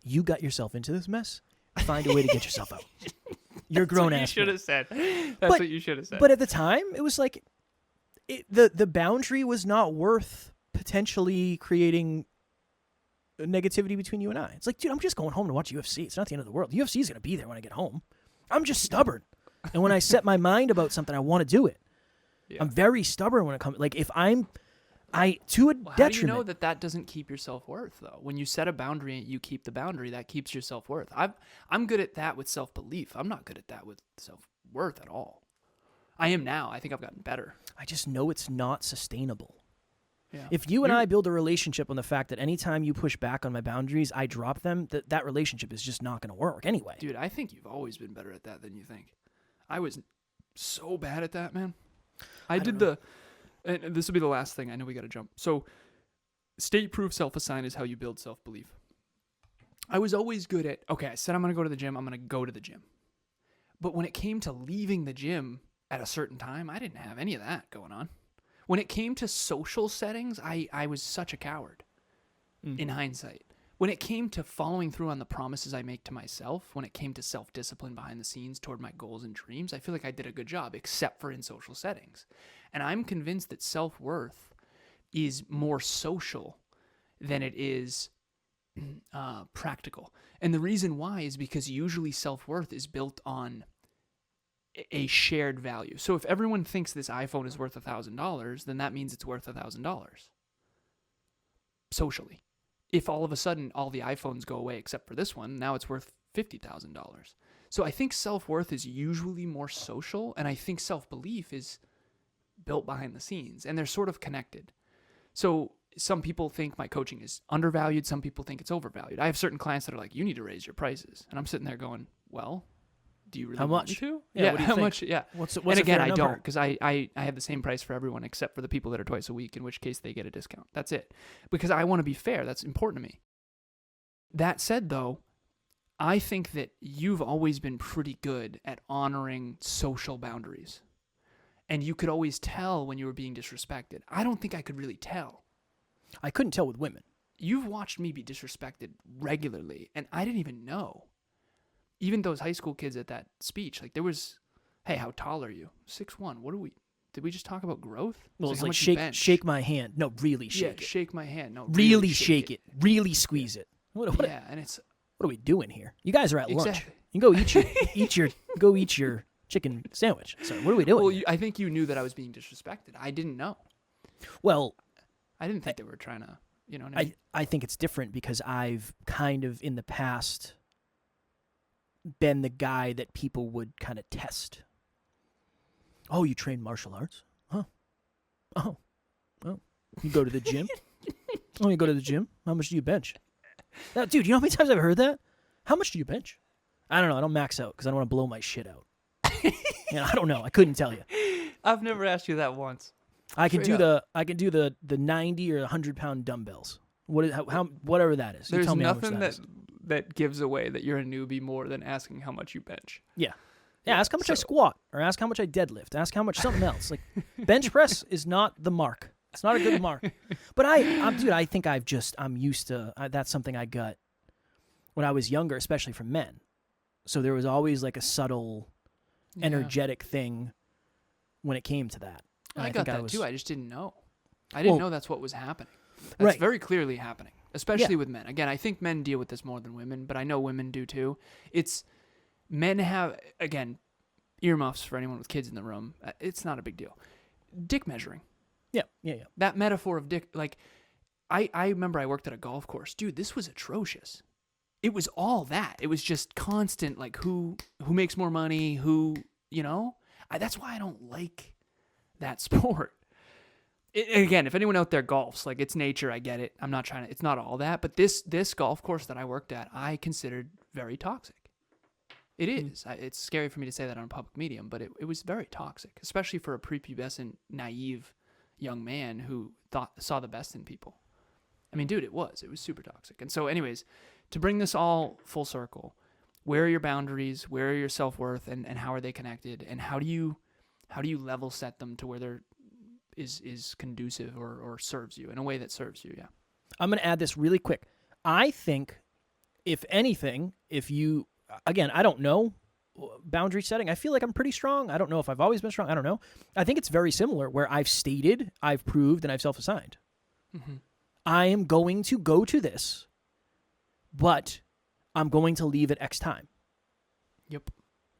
You got yourself into this mess. Find a way to get yourself out. You're grown ass. You should have said. That's what you should have said. But at the time, it was like the boundary was not worth potentially creating negativity between you and I. It's like, dude, I'm just going home to watch UFC. It's not the end of the world. UFC is going to be there when I get home. I'm just stubborn. And when I set my mind about something, I want to do it. Yeah. I'm very stubborn when it comes. Like if to a detriment. How do you know that doesn't keep your self-worth though? When you set a boundary and you keep the boundary, that keeps your self-worth. I'm good at that with self-belief. I'm not good at that with self-worth at all. I am now. I think I've gotten better. I just know it's not sustainable. Yeah. If you and I build a relationship on the fact that anytime you push back on my boundaries, I drop them, that relationship is just not going to work anyway. Dude, I think you've always been better at that than you think. I was so bad at that, man. And this will be the last thing. I know we got to jump. So state-proof self-assign is how you build self-belief. I was always good at, okay, I said I'm going to go to the gym. I'm going to go to the gym. But when it came to leaving the gym at a certain time, I didn't have any of that going on. When it came to social settings, I was such a coward in hindsight. When it came to following through on the promises I make to myself, when it came to self-discipline behind the scenes toward my goals and dreams, I feel like I did a good job, except for in social settings. And I'm convinced that self-worth is more social than it is practical. And the reason why is because usually self-worth is built on a shared value. So if everyone thinks this iPhone is worth $1,000, then that means it's worth $1,000 socially. If all of a sudden all the iPhones go away except for this one, now it's worth $50,000. So I think self-worth is usually more social, and I think self-belief is built behind the scenes, and they're sort of connected. So some people think my coaching is undervalued. Some people think it's overvalued. I have certain clients that are like, you need to raise your prices. And I'm sitting there going, well, do you really how want much? me to? Yeah, what do you how think? much? Yeah. What's and again, I number? don't, because I have the same price for everyone except for the people that are twice a week, in which case they get a discount. That's it. Because I want to be fair. That's important to me. That said, though, I think that you've always been pretty good at honoring social boundaries. And you could always tell when you were being disrespected. I don't think I could really tell. I couldn't tell with women. You've watched me be disrespected regularly, and I didn't even know. Even those high school kids at that speech, like there was, hey, how tall are you? 6'1". What are we? Did we just talk about growth? Well, it's it's like like shake my hand. No, really shake it. Shake my hand. No, really shake it. Really squeeze it. What and it's what are we doing here? You guys are at lunch. Exactly. You can go eat your chicken sandwich. So what are we doing? Well, I think you knew that I was being disrespected. I didn't know. Well, I didn't think they were trying to, I think it's different because I've kind of in the past been the guy that people would kind of test. Oh, you train martial arts? Huh? Oh. You go to the gym? Oh, you go to the gym? How much do you bench? Now, dude, you know how many times I've heard that? How much do you bench? I don't know. I don't max out because I don't want to blow my shit out. I don't know. I couldn't tell you. I've never asked you that once. I can do the 90 or 100-pound dumbbells. Whatever that is. You There's tell me how much nothing that is. that gives away that you're a newbie more than asking how much you bench. Yeah. Ask how much I squat, or ask how much I deadlift. Ask how much something else. Like bench press is not the mark. It's not a good mark. But I think I'm used to. That's something I got when I was younger, especially from men. So there was always like a subtle, energetic thing when it came to that. I got that too. I just didn't know. I didn't know that's what was happening. That's very clearly happening, especially with men. Again, I think men deal with this more than women, but I know women do too. It's men have, again, earmuffs for anyone with kids in the room. It's not a big deal. Dick measuring. Yeah. That metaphor of dick, like, I remember I worked at a golf course. Dude, this was atrocious. It was all that. It was just constant, like, who makes more money, that's why I don't like that sport. Again, if anyone out there golfs, like, it's nature, I get it. I'm not trying to, it's not all that, but this golf course that I worked at, I considered very toxic. It is. It's scary for me to say that on a public medium, but it was very toxic, especially for a prepubescent, naive young man who saw the best in people. I mean, dude, it was super toxic. And so anyways, to bring this all full circle, where are your boundaries? Where are your self-worth, and how are they connected? And how do you level set them to where they're is conducive or serves you in a way that serves you? Yeah. I'm going to add this really quick. I think, if anything, again, I don't know boundary setting. I feel like I'm pretty strong. I don't know if I've always been strong. I don't know. I think it's very similar where I've stated, I've proved, and I've self-assigned. Mm-hmm. I am going to go to this, but I'm going to leave at X time. Yep.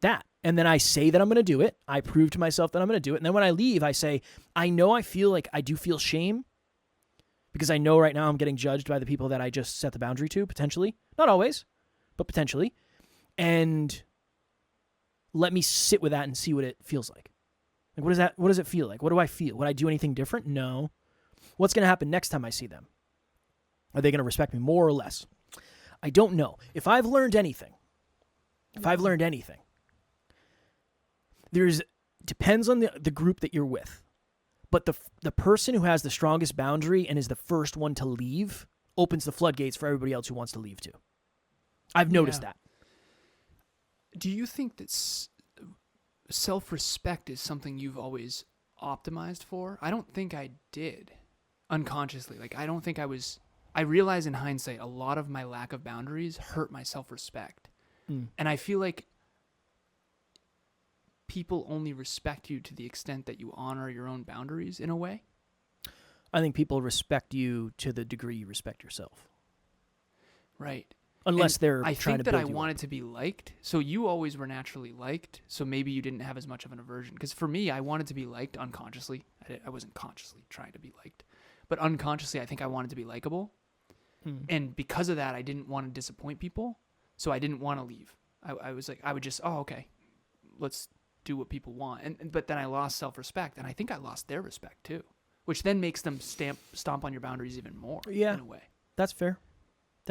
That. And then I say that I'm going to do it. I prove to myself that I'm going to do it. And then when I leave, I say, I feel like I do feel shame because I know right now I'm getting judged by the people that I just set the boundary to, potentially. Not always, but potentially. And let me sit with that and see what it feels like. Like, what does it feel like? What do I feel? Would I do anything different? No. What's going to happen next time I see them? Are they going to respect me more or less? I don't know. If I've learned anything, depends on the group that you're with. But the person who has the strongest boundary and is the first one to leave opens the floodgates for everybody else who wants to leave too. I've noticed that. Do you think that self-respect is something you've always optimized for? I don't think I did unconsciously. Like, I don't think I realize in hindsight, a lot of my lack of boundaries hurt my self-respect. And I feel like people only respect you to the extent that you honor your own boundaries in a way. I think people respect you to the degree you respect yourself. Right. Unless they're I trying think to that build I you wanted up. to be liked. So you always were naturally liked. So maybe you didn't have as much of an aversion. Because for me, I wanted to be liked unconsciously. I wasn't consciously trying to be liked. But unconsciously, I think I wanted to be likable. And because of that, I didn't want to disappoint people. So I didn't want to leave. I was like, I would just, okay, let's do what people want. But then I lost self-respect. And I think I lost their respect too. Which then makes them stomp on your boundaries even more in a way. That's fair.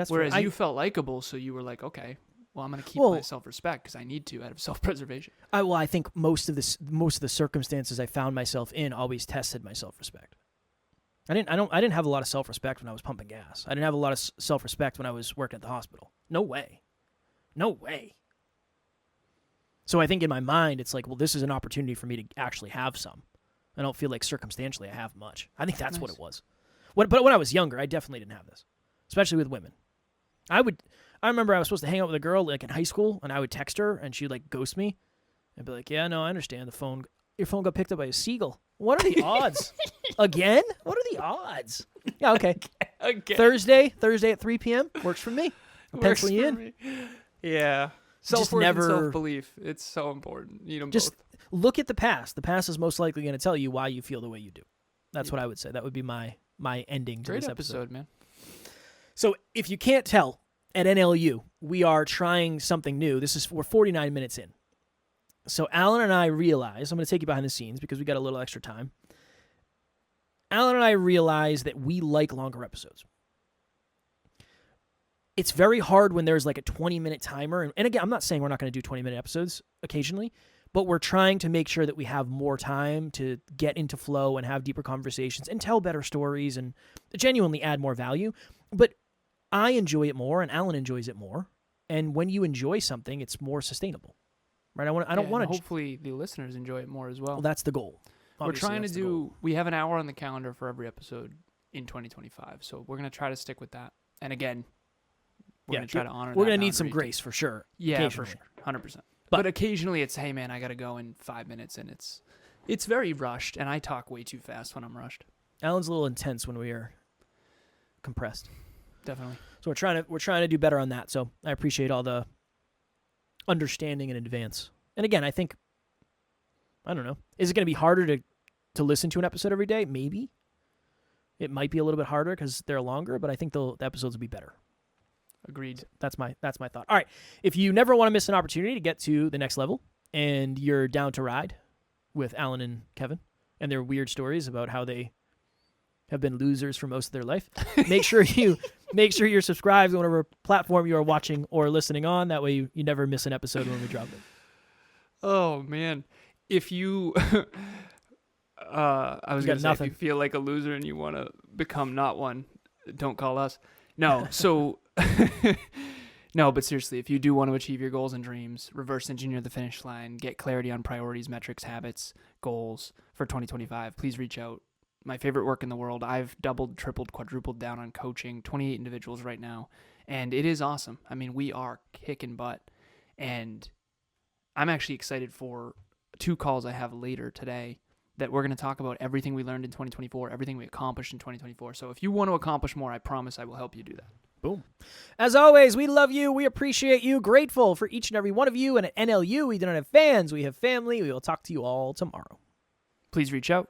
Whereas you felt likable, so you were like, okay, well, I'm going to keep my self-respect because I need to out of self-preservation. I think most of the circumstances I found myself in always tested my self-respect. I didn't have a lot of self-respect when I was pumping gas. I didn't have a lot of self-respect when I was working at the hospital. No way. So I think in my mind, it's like, well, this is an opportunity for me to actually have some. I don't feel like circumstantially I have much. I think that's what it was. But when I was younger, I definitely didn't have this, especially with women. I remember I was supposed to hang out with a girl like in high school, and I would text her, and she'd like ghost me. I'd be like, yeah, no, I understand. Your phone got picked up by a seagull. What are the odds? Again? What are the odds? Yeah, okay. Again. Thursday at 3 p.m. works for me. I'll pencil you in. Yeah. Self-worth and self-belief. It's so important. You know, just look at the past. The past is most likely going to tell you why you feel the way you do. That's what I would say. That would be my ending to this episode. Man. So if you can't tell, at NLU, we are trying something new. We're 49 minutes in. So Alan and I realize, I'm going to take you behind the scenes because we got a little extra time. Alan and I realize that we like longer episodes. It's very hard when there's like a 20-minute timer. And again, I'm not saying we're not going to do 20-minute episodes occasionally, but we're trying to make sure that we have more time to get into flow and have deeper conversations and tell better stories and genuinely add more value. But I enjoy it more and Alan enjoys it more. And when you enjoy something, it's more sustainable, right? I don't want to. Hopefully the listeners enjoy it more as well. That's the goal. Obviously, we're trying to do. We have an hour on the calendar for every episode in 2025, so we're going to try to stick with that. And again, we're going to try to honor. We're going to need some grace for sure. Yeah, for sure, 100%. But occasionally it's, hey man, I got to go in 5 minutes, and it's very rushed, and I talk way too fast when I'm rushed. Alan's a little intense when we are compressed. Definitely. So we're trying to do better on that. So I appreciate all the understanding in advance. And again, I think, I don't know, is it going to be harder to listen to an episode every day? Maybe. It might be a little bit harder because they're longer, but I think the episodes will be better. Agreed. So that's my thought. All right. If you never want to miss an opportunity to get to the next level and you're down to ride with Alan and Kevin and their weird stories about how they have been losers for most of their life, make sure you're subscribed to whatever platform you are watching or listening on. That way you never miss an episode when we drop it. Oh man. If you I was going to say, if you feel like a loser and you want to become not one, don't call us. No. So no, but seriously, if you do want to achieve your goals and dreams, reverse engineer the finish line, get clarity on priorities, metrics, habits, goals for 2025, please reach out. My favorite work in the world. I've doubled, tripled, quadrupled down on coaching 28 individuals right now, and it is awesome. I mean, we are kicking butt, and I'm actually excited for 2 calls I have later today that we're going to talk about everything we learned in 2024, everything we accomplished in 2024. So if you want to accomplish more, I promise I will help you do that. Boom. As always, we love you. We appreciate you. Grateful for each and every one of you. And at NLU, we don't have fans. We have family. We will talk to you all tomorrow. Please reach out.